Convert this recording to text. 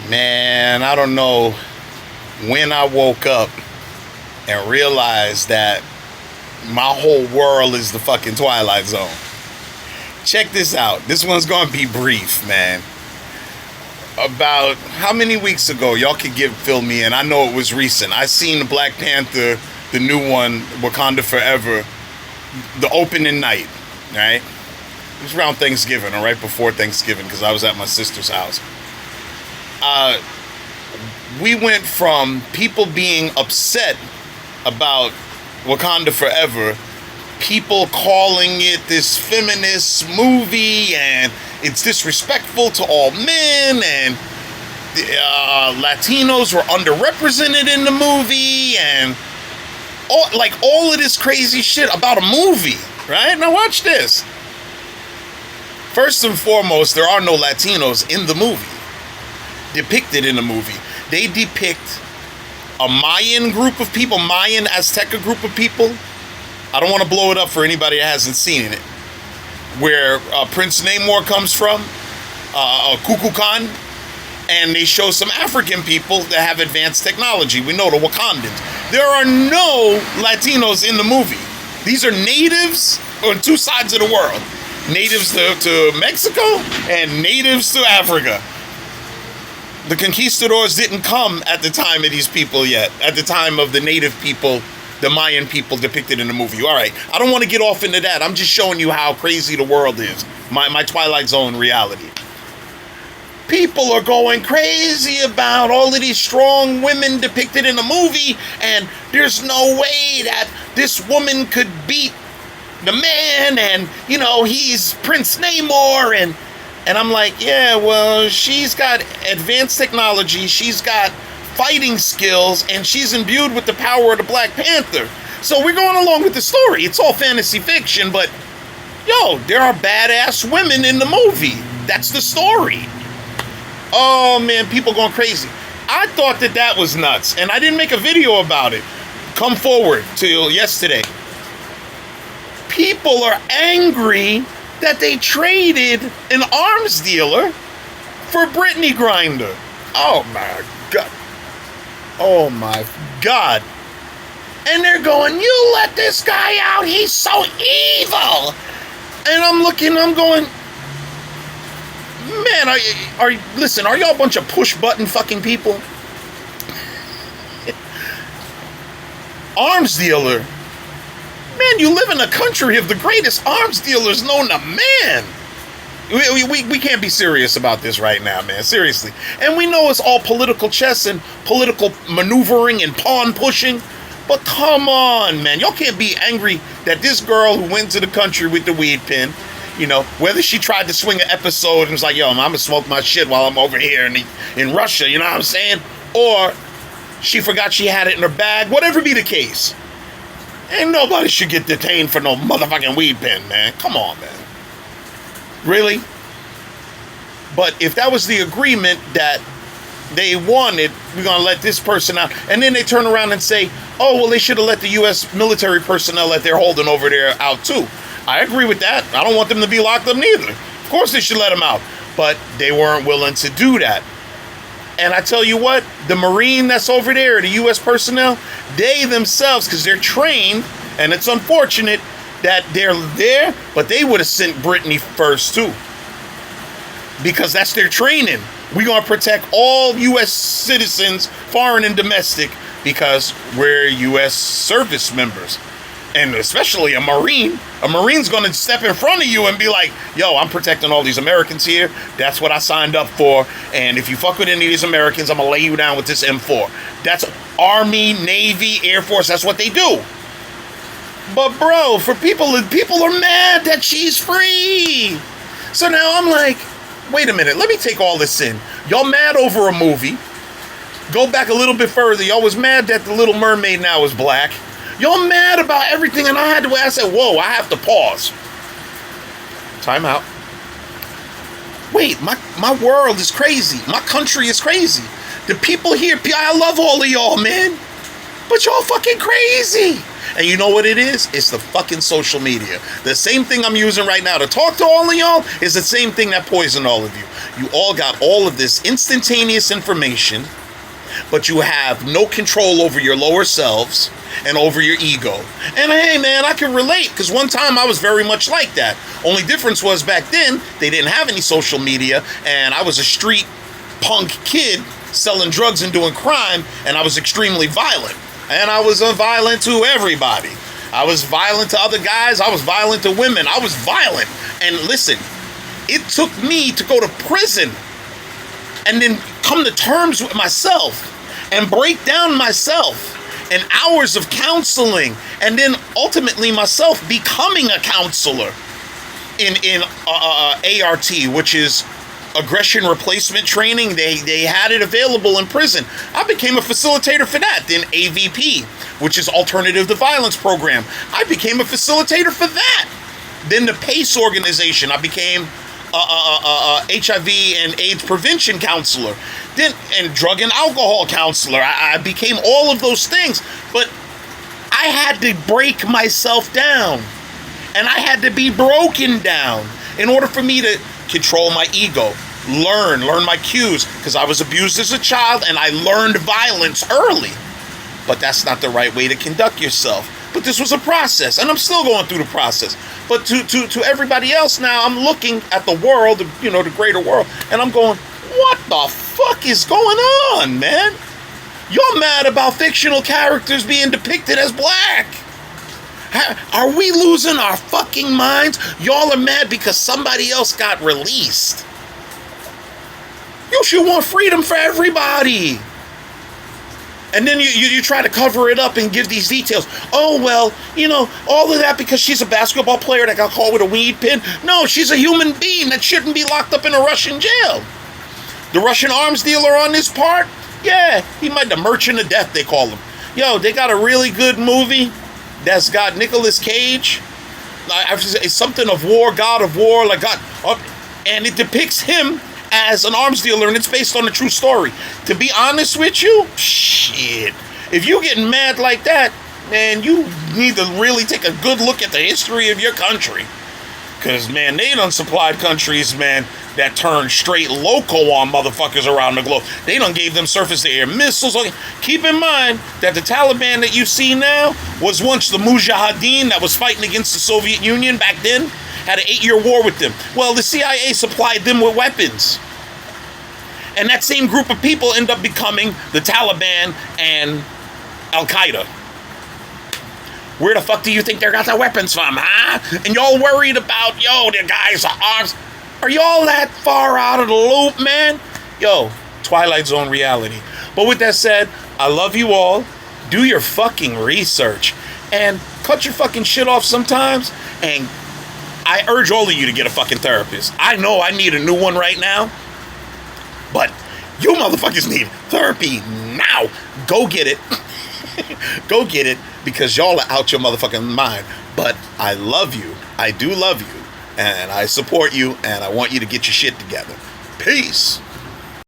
Man, I don't know when I woke up and realized that my whole world is the fucking Twilight Zone. Check this out. This one's gonna be brief, man. About how many weeks ago, y'all could fill me in. I know it was recent. I seen the Black Panther, the new one, Wakanda Forever, the opening night, right? It was around Thanksgiving or right before Thanksgiving because I was at my sister's house. We went from people being upset about Wakanda Forever, people calling it this feminist movie and it's disrespectful to all men, and Latinos were underrepresented in the movie, and all of this crazy shit about a movie, right? Now watch this. First and foremost, there are no Latinos in the movie, depicted in the movie. They depict a Mayan group of people, Mayan Azteca group of people. I don't want to blow it up for anybody that hasn't seen it. Where Prince Namor comes from, Kukulkan, and they show some African people that have advanced technology. We know the Wakandans. There are no Latinos in the movie. These are natives on two sides of the world. Natives to Mexico and natives to Africa. The conquistadors didn't come at the time of these people yet, at the time of the native people, the Mayan people depicted in the movie. All right, I don't want to get off into that. I'm just showing you how crazy the world is. My Twilight Zone reality. People are going crazy about all of these strong women depicted in the movie, and there's no way that this woman could beat the man, and, you know, he's Prince Namor, and I'm like, yeah, well, she's got advanced technology, she's got fighting skills, and she's imbued with the power of the Black Panther. So we're going along with the story. It's all fantasy fiction, but, yo, there are badass women in the movie. That's the story. Oh, man, people going crazy. I thought that was nuts, and I didn't make a video about it. Come forward till yesterday. People are angry that they traded an arms dealer for Britney Grinder. Oh my God. Oh my God. And they're going, you let this guy out, he's so evil. And I'm going, man, listen, are y'all a bunch of push button fucking people? Arms dealer? Man, you live in a country of the greatest arms dealers known to man. We can't be serious about this right now, man. Seriously. And we know it's all political chess and political maneuvering and pawn pushing. But come on, man. Y'all can't be angry that this girl who went to the country with the weed pen, you know, whether she tried to swing an episode and was like, yo, I'm going to smoke my shit while I'm over here in Russia, you know what I'm saying? Or she forgot she had it in her bag, whatever be the case. Ain't nobody should get detained for no motherfucking weed pen, man. Come on, man. Really? But if that was the agreement that they wanted, we're going to let this person out. And then they turn around and say, oh, well, they should have let the U.S. military personnel that they're holding over there out, too. I agree with that. I don't want them to be locked up neither. Of course they should let them out. But they weren't willing to do that. And I tell you what, the Marine that's over there, the U.S. personnel, they themselves, because they're trained, and it's unfortunate that they're there, but they would have sent Brittany first, too. Because that's their training. We're going to protect all U.S. citizens, foreign and domestic, because we're U.S. service members. And especially a Marine. A Marine's going to step in front of you and be like, yo, I'm protecting all these Americans here. That's what I signed up for. And if you fuck with any of these Americans, I'm going to lay you down with this M4. That's Army, Navy, Air Force. That's what they do. But, bro, for people are mad that she's free. So now I'm like, wait a minute. Let me take all this in. Y'all mad over a movie. Go back a little bit further. Y'all was mad that the Little Mermaid now is black. Y'all mad about everything, and I said, whoa, I have to pause. Time out. Wait, my world is crazy. My country is crazy. The people here, I love all of y'all, man. But y'all fucking crazy. And you know what it is? It's the fucking social media. The same thing I'm using right now to talk to all of y'all is the same thing that poisoned all of you. You all got all of this instantaneous information, but you have no control over your lower selves and over your ego. And hey, man, I can relate, because one time I was very much like that. Only difference was back then, they didn't have any social media, and I was a street punk kid selling drugs and doing crime, and I was extremely violent. And I was violent to everybody. I was violent to other guys. I was violent to women. I was violent. And listen, it took me to go to prison and then come to terms with myself and break down myself, and hours of counseling, and then ultimately myself becoming a counselor in ART, which is aggression replacement training. They had it available in prison. I became a facilitator for that. Then AVP, which is Alternative to Violence program. I became a facilitator for that. Then the PACE organization, I became HIV and AIDS prevention counselor, then and drug and alcohol counselor. I became all of those things, but I had to break myself down, and I had to be broken down in order for me to control my ego, learn my cues, because I was abused as a child and I learned violence early. But that's not the right way to conduct yourself. But this was a process, and I'm still going through the process. But to everybody else now, I'm looking at the world, the greater world, and I'm going, what the fuck is going on, man? You're mad about fictional characters being depicted as black. Are we losing our fucking minds? Y'all are mad because somebody else got released. You should want freedom for everybody. And then you try to cover it up and give these details. Oh, well, all of that because she's a basketball player that got caught with a weed pen. No, she's a human being that shouldn't be locked up in a Russian jail. The Russian arms dealer on this part, yeah, he might the merchant of death, they call him. Yo, they got a really good movie that's got Nicolas Cage. It's something of war, God of War, like God, and it depicts him as an arms dealer, and it's based on a true story. To be honest with you, shit. If you getting mad like that, man, you need to really take a good look at the history of your country. Because, man, they done supplied countries, man, that turned straight loco on motherfuckers around the globe. They done gave them surface-to-air missiles. Keep in mind that the Taliban that you see now was once the Mujahideen that was fighting against the Soviet Union back then. Had an 8-year war with them. Well, the CIA supplied them with weapons. And that same group of people end up becoming the Taliban and Al-Qaeda. Where the fuck do you think they got their weapons from, huh? And y'all worried about, the guys are arms. Are y'all that far out of the loop, man? Yo, Twilight Zone reality. But with that said, I love you all. Do your fucking research. And cut your fucking shit off sometimes. And I urge all of you to get a fucking therapist. I know I need a new one right now. But you motherfuckers need therapy now. Go get it. Go get it, because y'all are out your motherfucking mind. But I love you. I do love you. And I support you. And I want you to get your shit together. Peace.